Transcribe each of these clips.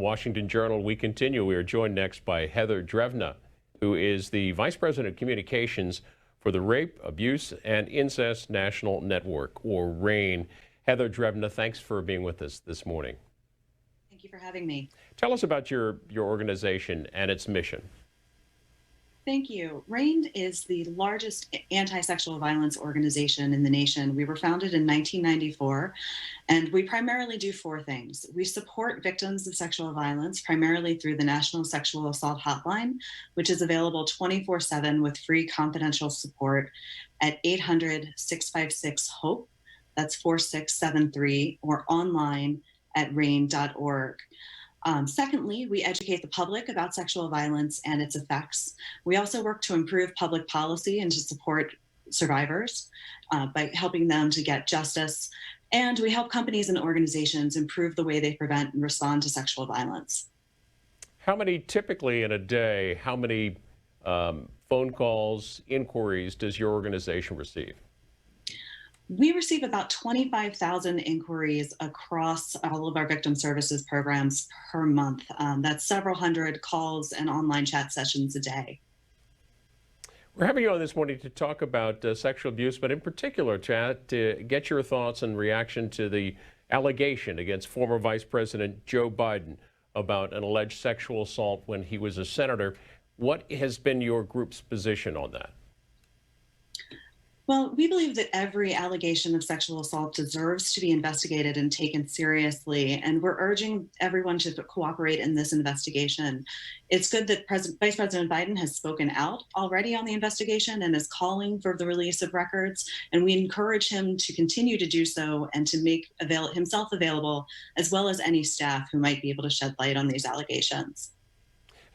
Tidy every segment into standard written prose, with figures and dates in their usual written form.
Washington Journal. We continue. We are joined next by Heather Drevna, who is the Vice President of Communications for the Rape, Abuse, and Incest National Network, or RAINN. Heather Drevna, thanks for being with us this morning. Thank you for having me. Tell us about your organization and its mission. Thank you. RAINN is the largest anti-sexual violence organization in the nation. We were founded in 1994, and we primarily do four things. We support victims of sexual violence, primarily through the National Sexual Assault Hotline, which is available 24/7 with free confidential support at 800-656-HOPE. That's 4673, or online at rainn.org. Secondly, we educate the public about sexual violence and its effects. We also work to improve public policy and to support survivors by helping them to get justice. And we help companies and organizations improve the way they prevent and respond to sexual violence. How many, typically in a day, how many phone calls, inquiries does your organization receive? We receive about 25,000 inquiries across all of our victim services programs per month. That's several hundred calls and online chat sessions a day. We're having you on this morning to talk about sexual abuse, but in particular, to get your thoughts and reaction to the allegation against former Vice President Joe Biden about an alleged sexual assault when he was a senator. What has been your group's position on that? Well, we believe that every allegation of sexual assault deserves to be investigated and taken seriously, and we're urging everyone to cooperate in this investigation. It's good that Vice President Biden has spoken out already on the investigation and is calling for the release of records, and we encourage him to continue to do so and to make himself available, as well as any staff who might be able to shed light on these allegations.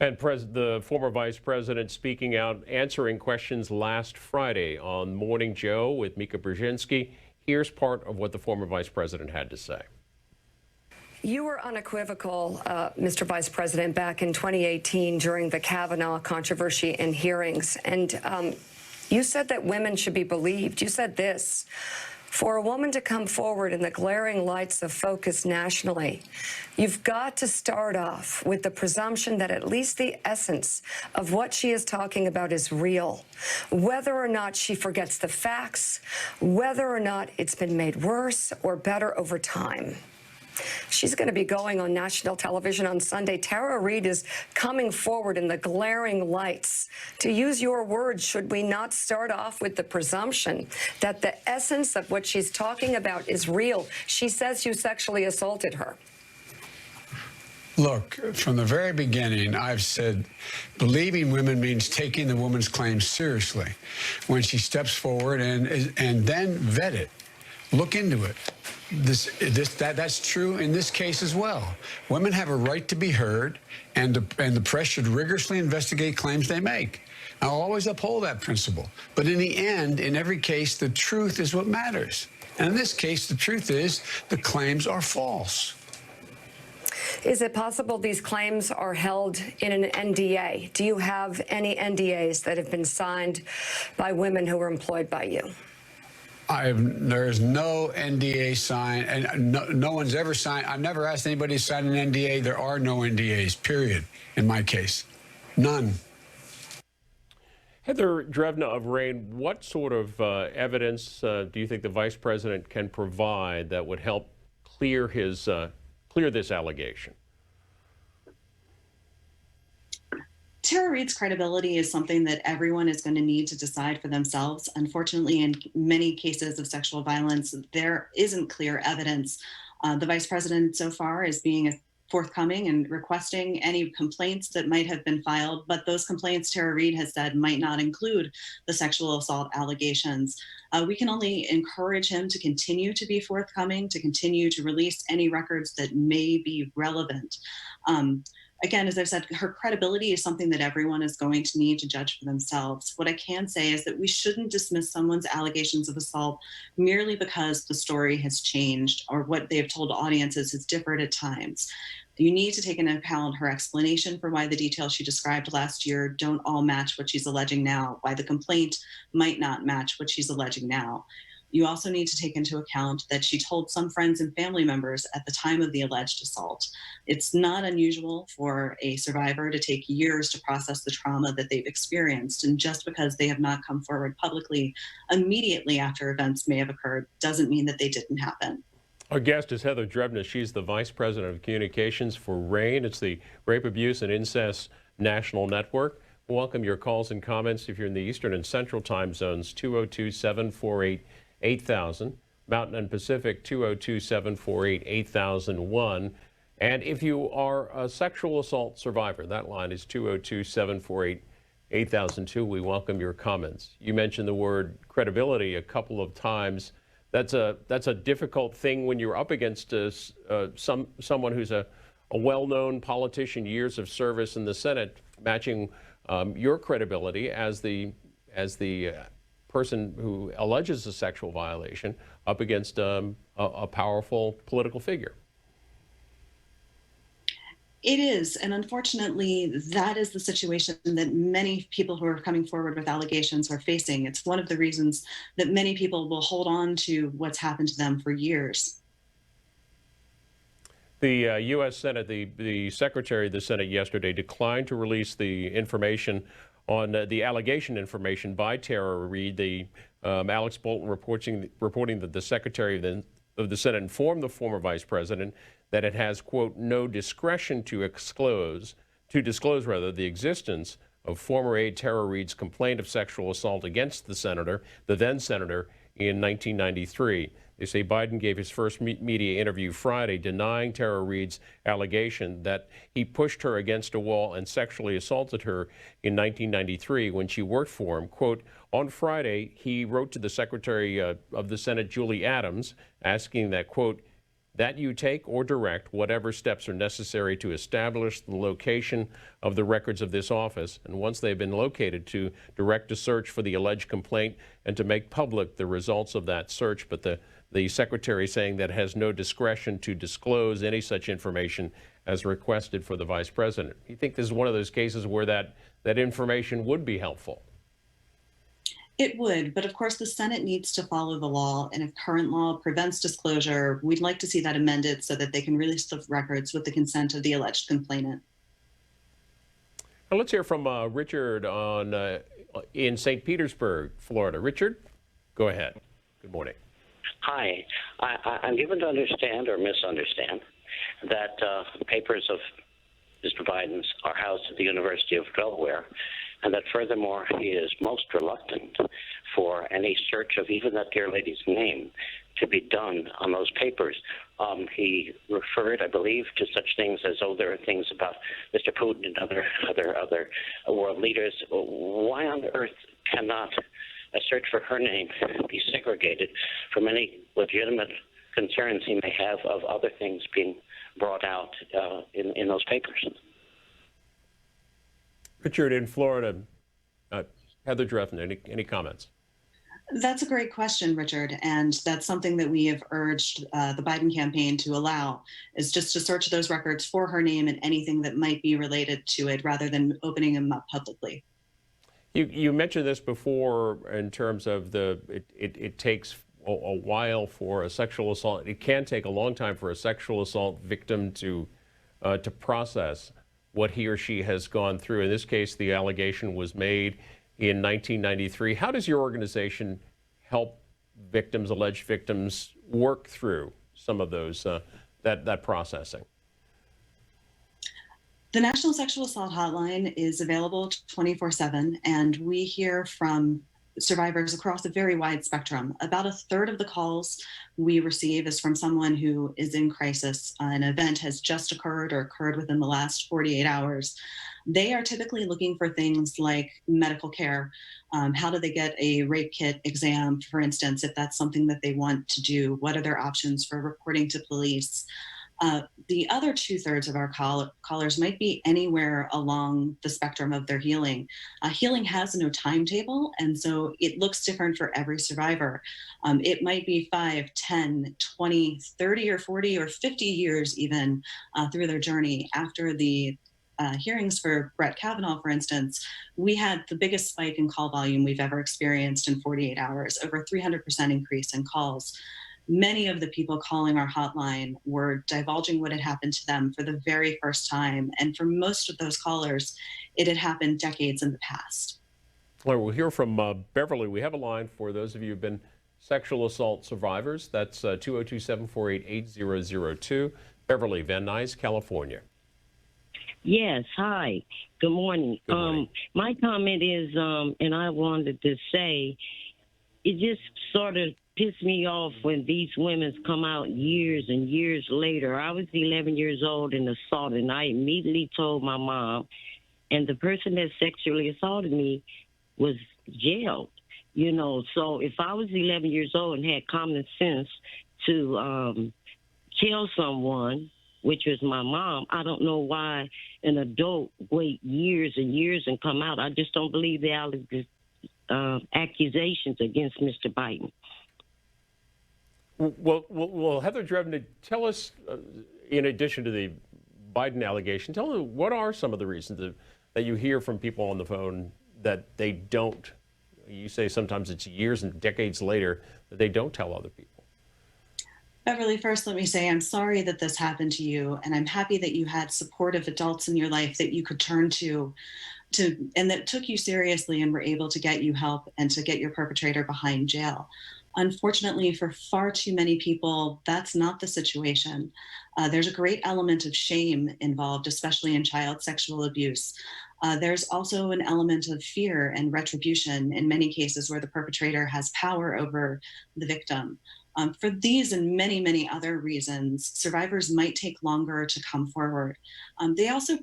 And the former vice president speaking out, answering questions last Friday on Morning Joe with Mika Brzezinski. Here's part of what the former vice president had to say. You were unequivocal, Mr. Vice President, back in 2018 during the Kavanaugh controversy and hearings. And you said that women should be believed. You said this: for a woman to come forward in the glaring lights of focus nationally, you've got to start off with the presumption that at least the essence of what she is talking about is real. Whether or not she forgets the facts, whether or not it's been made worse or better over time. She's going to be going on national television on Sunday. Tara Reade is coming forward in the glaring lights. To use your words, should we not start off with the presumption that the essence of what she's talking about is real? She says you sexually assaulted her. Look, from the very beginning, I've said believing women means taking the woman's claims seriously. When she steps forward and then vet it, look into it. That's true in this case as well. Women have a right to be heard, and the press should rigorously investigate claims they make. I'll always uphold that principle. But in the end, in every case, the truth is what matters. And in this case, the truth is the claims are false. Is it possible these claims are held in an NDA? Do you have any NDAs that have been signed by women who were employed by you? There is no NDA signed, and no one's ever signed. I've never asked anybody to sign an NDA. There are no NDAs, period, in my case. None. Heather Drevna of RAINN, what sort of evidence do you think the vice president can provide that would help clear this allegation? Tara Reade's credibility is something that everyone is going to need to decide for themselves. Unfortunately, in many cases of sexual violence, there isn't clear evidence. The vice president so far is being forthcoming and requesting any complaints that might have been filed, but those complaints, Tara Reade has said, might not include the sexual assault allegations. We can only encourage him to continue to be forthcoming, to continue to release any records that may be relevant. Again, as I've said, her credibility is something that everyone is going to need to judge for themselves. What I can say is that we shouldn't dismiss someone's allegations of assault merely because the story has changed or what they've told audiences has differed at times. You need to take into account her explanation for why the details she described last year don't all match what she's alleging now, why the complaint might not match what she's alleging now. You also need to take into account that she told some friends and family members at the time of the alleged assault. It's not unusual for a survivor to take years to process the trauma that they've experienced. And just because they have not come forward publicly immediately after events may have occurred doesn't mean that they didn't happen. Our guest is Heather Drebna. She's the Vice President of Communications for RAINN. It's the Rape, Abuse, and Incest National Network. Welcome your calls and comments if you're in the Eastern and Central time zones, 202-748-8000, Mountain and Pacific, 202-748-8001. And if you are a sexual assault survivor, that line is 202-748-8002. We welcome your comments. You mentioned the word credibility a couple of times. That's a difficult thing when you're up against someone who's a well-known politician, years of service in the Senate, matching your credibility as the person who alleges a sexual violation up against a powerful political figure. It is, and unfortunately, that is the situation that many people who are coming forward with allegations are facing. It's one of the reasons that many people will hold on to what's happened to them for years. The U.S. Senate, the Secretary of the Senate yesterday declined to release the information on the allegation information by Tara Reade. The Alex Bolton reporting that the Secretary of the Senate informed the former Vice President that it has, quote, no discretion to disclose the existence of former aide Tara Reade's complaint of sexual assault against the then senator, in 1993. They say Biden gave his first media interview Friday denying Tara Reade's allegation that he pushed her against a wall and sexually assaulted her in 1993 when she worked for him. Quote, on Friday, he wrote to the Secretary of the Senate, Julie Adams, asking that, quote, that you take or direct whatever steps are necessary to establish the location of the records of this office, and once they've been located, to direct a search for the alleged complaint and to make public the results of that search. But the Secretary saying that has no discretion to disclose any such information as requested for the Vice President. You think this is one of those cases where that information would be helpful? It would, but of course the Senate needs to follow the law, and if current law prevents disclosure, we'd like to see that amended so that they can release the records with the consent of the alleged complainant. Now let's hear from Richard in St. Petersburg, Florida. Richard, go ahead. Good morning. Hi. I'm given to understand or misunderstand that papers of Mr. Biden's are housed at the University of Delaware, and that furthermore he is most reluctant for any search of even that dear lady's name to be done on those papers. He referred, I believe, to such things as, oh, there are things about Mr. Putin and other world leaders. Why on earth cannot a search for her name be segregated from any legitimate concerns he may have of other things being brought out in those papers? Richard in Florida, Heather Drebna, any comments? That's a great question, Richard, and that's something that we have urged the Biden campaign to allow, is just to search those records for her name and anything that might be related to it rather than opening them up publicly. You mentioned this before in terms of it takes a while for a sexual assault. It can take a long time for a sexual assault victim to process what he or she has gone through. In this case, the allegation was made in 1993. How does your organization help victims, alleged victims, work through some of those that processing? The National Sexual Assault Hotline is available 24/7, and we hear from survivors across a very wide spectrum. About a third of the calls we receive is from someone who is in crisis. An event has just occurred or occurred within the last 48 hours. They are typically looking for things like medical care. How do they get a rape kit exam, for instance, if that's something that they want to do? What are their options for reporting to police? The other 2/3 of our callers might be anywhere along the spectrum of their healing. Healing has no timetable, and so it looks different for every survivor. It might be 5, 10, 20, 30 or 40 or 50 years even through their journey after the hearings for Brett Kavanaugh, for instance, we had the biggest spike in call volume we've ever experienced in 48 hours, over 300% increase in calls. Many of the people calling our hotline were divulging what had happened to them for the very first time. And for most of those callers, it had happened decades in the past. Well, we'll hear from Beverly. We have a line for those of you who've been sexual assault survivors. That's 202-748-8002. Beverly, Van Nuys, California. Yes, hi. Good morning. Good morning. My comment is, and I wanted to say, it just sort of pissed me off when these women come out years and years later. I was 11 years old and assaulted, and I immediately told my mom, and the person that sexually assaulted me was jailed. You know, so if I was 11 years old and had common sense to kill someone, which was my mom, I don't know why an adult wait years and years and come out. I just don't believe the accusations against Mr. Biden. Well, Heather Drevna, tell us, in addition to the Biden allegation, tell us what are some of the reasons that you hear from people on the phone that they don't, you say sometimes it's years and decades later, that they don't tell other people? Beverly, first, let me say I'm sorry that this happened to you, and I'm happy that you had supportive adults in your life that you could turn to and that took you seriously and were able to get you help and to get your perpetrator behind jail. Unfortunately, for far too many people, that's not the situation. There's a great element of shame involved, especially in child sexual abuse. There's also an element of fear and retribution in many cases where the perpetrator has power over the victim. For these and many, many other reasons, survivors might take longer to come forward. They also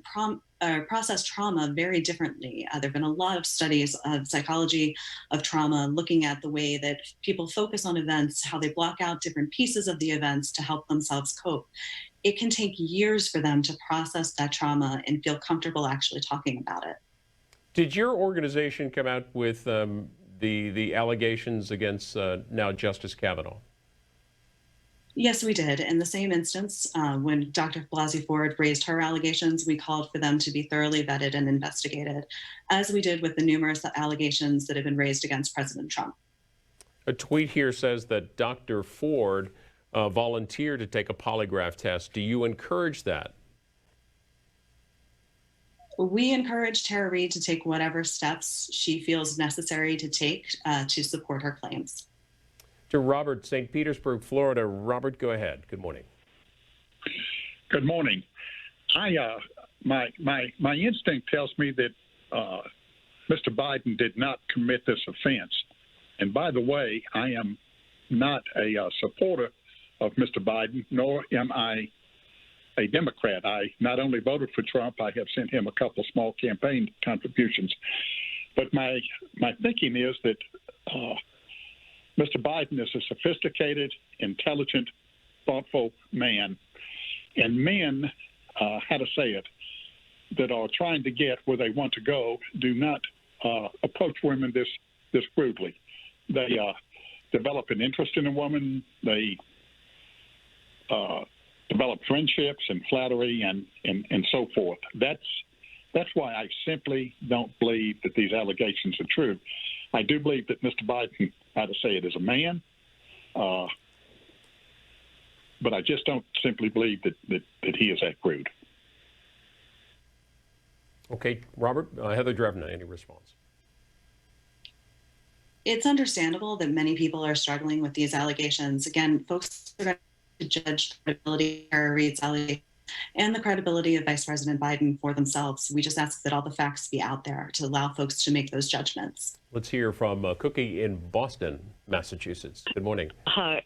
process trauma very differently. There have been a lot of studies of psychology of trauma looking at the way that people focus on events, how they block out different pieces of the events to help themselves cope. It can take years for them to process that trauma and feel comfortable actually talking about it. Did your organization come out with the allegations against now Justice Kavanaugh? Yes, we did. In the same instance, when Dr. Blasey Ford raised her allegations, we called for them to be thoroughly vetted and investigated, as we did with the numerous allegations that have been raised against President Trump. A tweet here says that Dr. Ford volunteered to take a polygraph test. Do you encourage that? We encourage Tara Reade to take whatever steps she feels necessary to take to support her claims. To Robert, St. Petersburg, Florida. Robert, go ahead. Good morning. Good morning. My instinct tells me that Mr. Biden did not commit this offense. And by the way, I am not a supporter of Mr. Biden, nor am I a Democrat. I not only voted for Trump, I have sent him a couple small campaign contributions. But my thinking is that Mr. Biden is a sophisticated, intelligent, thoughtful man. And men, how to say it, that are trying to get where they want to go do not approach women this crudely. They develop an interest in a woman. They develop friendships and flattery and so forth. That's why I simply don't believe that these allegations are true. I do believe that Mr. Biden, how to say it, is a man, but I just don't simply believe that he is that crude. Okay, Robert, Heather Drevna, any response? It's understandable that many people are struggling with these allegations. Again, folks are going to judge the credibility of Tara Reade's allegations and the credibility of Vice President Biden for themselves. We just ask that all the facts be out there to allow folks to make those judgments. Let's hear from Cookie in Boston, Massachusetts. Good morning. Hi.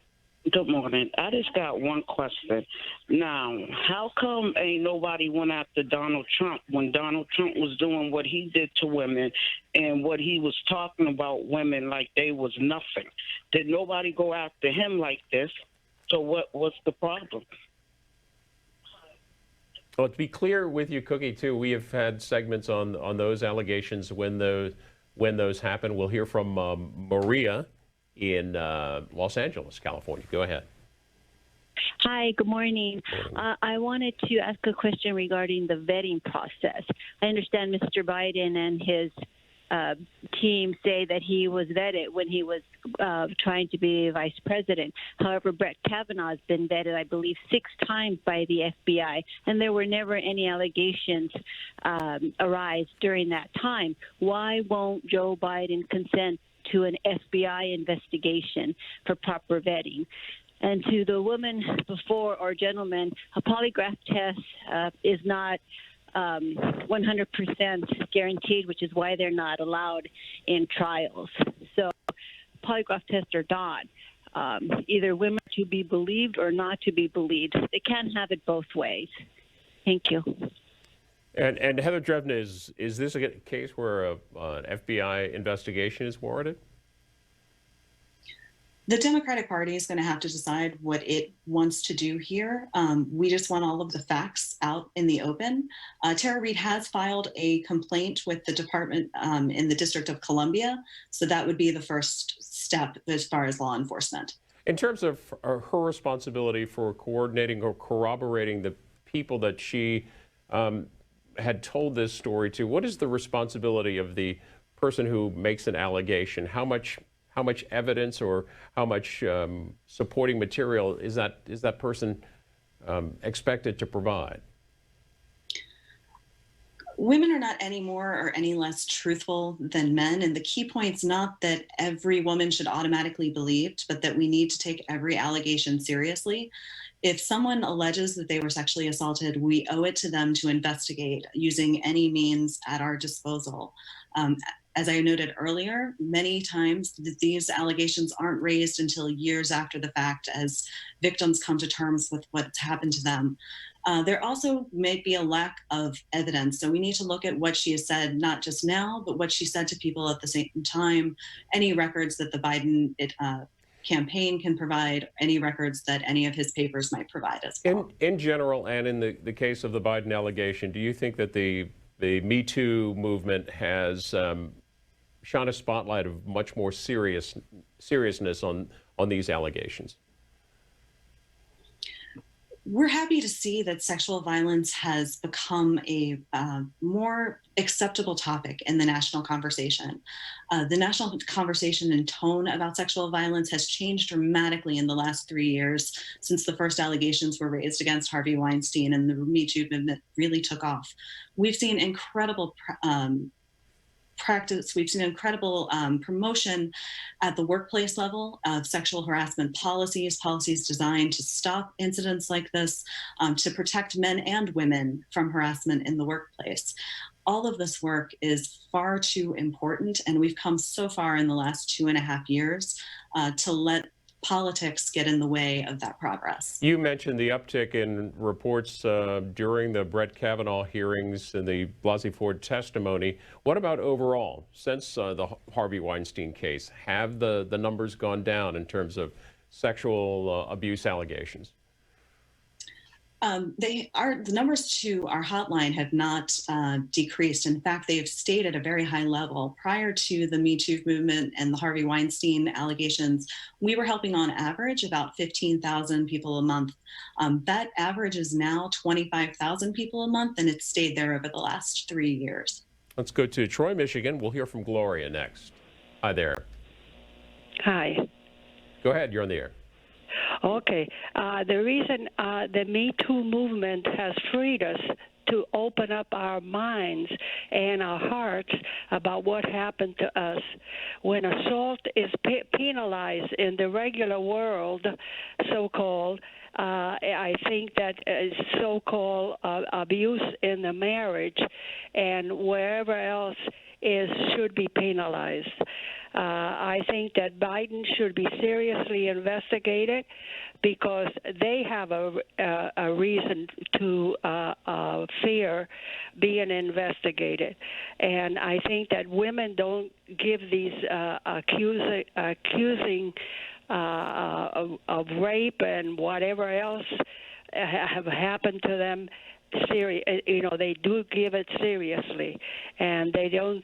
Good morning. I just got one question. Now, how come ain't nobody went after Donald Trump when Donald Trump was doing what he did to women and what he was talking about women like they was nothing? Did nobody go after him like this? So what's the problem? Well, to be clear with you, Cookie, too, we have had segments on those allegations when those happen. We'll hear from Maria in Los Angeles, California. Go ahead. Hi, good morning. I wanted to ask a question regarding the vetting process. I understand Mr. Biden and his team say that he was vetted when he was trying to be vice president. However, Brett Kavanaugh has been vetted, I believe, 6 times by the FBI, and there were never any allegations arise during that time. Why won't Joe Biden consent to an FBI investigation for proper vetting? And to the woman before or gentleman, a polygraph test is not 100% guaranteed, which is why they're not allowed in trials. So polygraph tests are not. Either women are to be believed or not to be believed. They can't have it both ways. Thank you. And Heather Drevna, is this a case where an FBI investigation is warranted? The Democratic Party is going to have to decide what it wants to do here. We just want all of the facts out in the open. Tara Reade has filed a complaint with the department in the District of Columbia, so that would be the first step as far as law enforcement. In terms of her responsibility for coordinating or corroborating the people that she had told this story to, what is the responsibility of the person who makes an allegation? How much evidence or how much supporting material is that person expected to provide? Women are not any more or any less truthful than men. And the key point's not that every woman should automatically be believed, but that we need to take every allegation seriously. If someone alleges that they were sexually assaulted, we owe it to them to investigate using any means at our disposal. As I noted earlier, many times these allegations aren't raised until years after the fact as victims come to terms with what's happened to them. There also may be a lack of evidence. So we need to look at what she has said, not just now, but what she said to people at the same time, any records that the Biden campaign can provide, any records that any of his papers might provide as well. In general, and in the case of the Biden allegation, do you think that the Me Too movement has shone a spotlight of much more seriousness on these allegations? We're happy to see that sexual violence has become a more acceptable topic in the national conversation. The national conversation and tone about sexual violence has changed dramatically in the last 3 years since the first allegations were raised against Harvey Weinstein and the Me Too movement really took off. We've seen incredible practice. We've seen incredible promotion at the workplace level of sexual harassment policies designed to stop incidents like this, to protect men and women from harassment in the workplace. All of this work is far too important, and we've come so far in the last 2.5 years to let politics get in the way of that progress. You mentioned the uptick in reports during the Brett Kavanaugh hearings and the Blasey Ford testimony. What about overall? Since the Harvey Weinstein case, have the numbers gone down in terms of sexual abuse allegations? The numbers to our hotline have not decreased. In fact, they have stayed at a very high level. Prior to the Me Too movement and the Harvey Weinstein allegations, we were helping on average about 15,000 people a month. That average is now 25,000 people a month, and it's stayed there over the last 3 years. Let's go to Troy, Michigan. We'll hear from Gloria next. Hi there. Hi. Go ahead, you're on the air. Okay. The reason the Me Too movement has freed us to open up our minds and our hearts about what happened to us. When assault is penalized in the regular world, so-called, I think that so-called abuse in the marriage and wherever else should be penalized. I think that Biden should be seriously investigated because they have a reason to fear being investigated. And I think that women don't give these accusing of rape and whatever else have happened to them. They do give it seriously, and they don't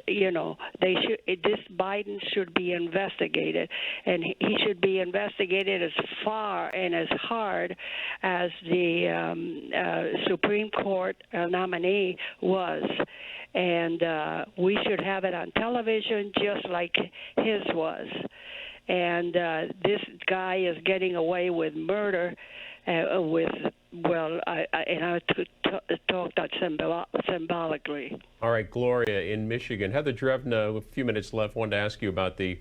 they should. This Biden should be investigated, and he should be investigated as far and as hard as the Supreme Court nominee was. And we should have it on television just like his was. And this guy is getting away with murder I talked that symbolically. All right, Gloria in Michigan. Heather Drevna, a few minutes left, wanted to ask you about the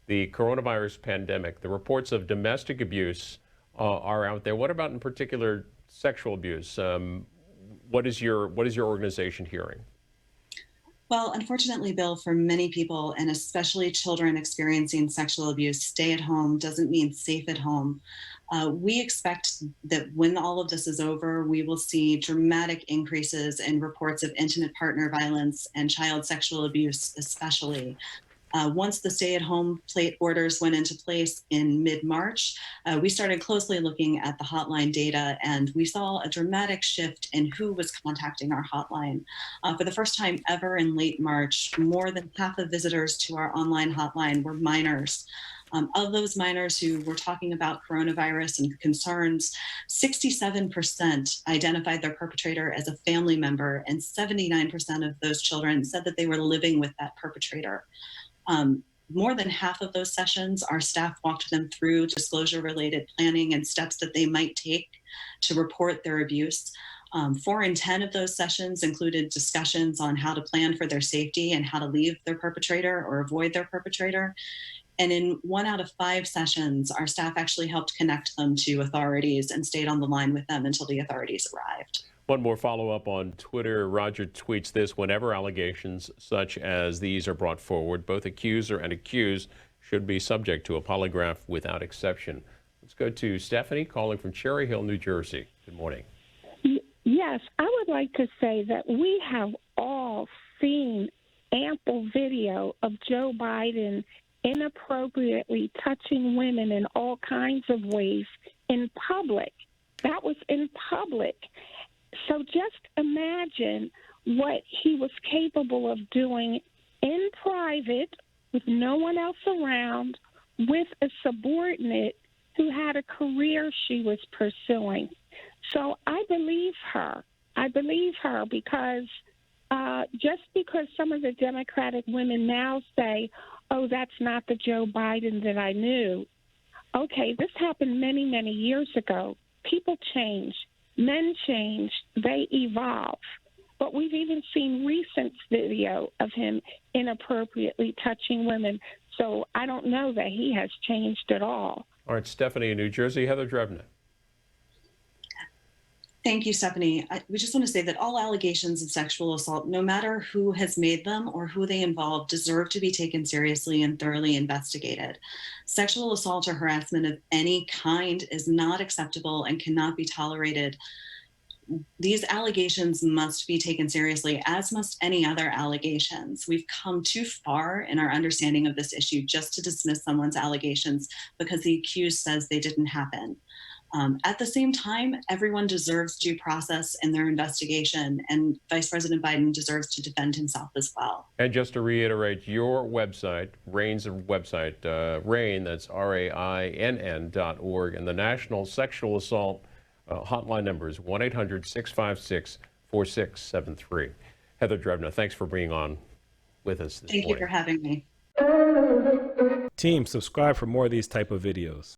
coronavirus pandemic. The reports of domestic abuse are out there. What about in particular sexual abuse? What is your organization hearing? Well, unfortunately, Bill, for many people, and especially children experiencing sexual abuse, stay at home doesn't mean safe at home. We expect that when all of this is over, we will see dramatic increases in reports of intimate partner violence and child sexual abuse, especially. Once the stay-at-home orders went into place in mid-March, we started closely looking at the hotline data, and we saw a dramatic shift in who was contacting our hotline. For the first time ever in late March, more than half of visitors to our online hotline were minors. Of those minors who were talking about coronavirus and concerns, 67% identified their perpetrator as a family member, and 79% of those children said that they were living with that perpetrator. More than half of those sessions, our staff walked them through disclosure-related planning and steps that they might take to report their abuse. 4 in 10 of those sessions included discussions on how to plan for their safety and how to leave their perpetrator or avoid their perpetrator. And in 1 out of 5 sessions, our staff actually helped connect them to authorities and stayed on the line with them until the authorities arrived. One more follow-up on Twitter. Roger tweets this: whenever allegations such as these are brought forward, both accuser and accused should be subject to a polygraph without exception. Let's go to Stephanie calling from Cherry Hill, New Jersey. Good morning. Yes, I would like to say that we have all seen ample video of Joe Biden inappropriately touching women in all kinds of ways in public. That was in public. So just imagine what he was capable of doing in private with no one else around, with a subordinate who had a career she was pursuing. So I believe her. I believe her because just because some of the Democratic women now say, oh, that's not the Joe Biden that I knew. Okay, this happened many, many years ago. People change. Men change. They evolve. But we've even seen recent video of him inappropriately touching women. So I don't know that he has changed at all. All right, Stephanie in New Jersey. Heather Drevna. Thank you, Stephanie. We just want to say that all allegations of sexual assault, no matter who has made them or who they involve, deserve to be taken seriously and thoroughly investigated. Sexual assault or harassment of any kind is not acceptable and cannot be tolerated. These allegations must be taken seriously, as must any other allegations. We've come too far in our understanding of this issue just to dismiss someone's allegations because the accused says they didn't happen. At the same time, everyone deserves due process in their investigation, and Vice President Biden deserves to defend himself as well. And just to reiterate, your website, RAINN's website, RAINN, that's RAINN.org, and the National Sexual Assault hotline number is 1-800-656-4673. Heather Drevna, thanks for being on with us this morning. Thank you for having me. Team, subscribe for more of these type of videos.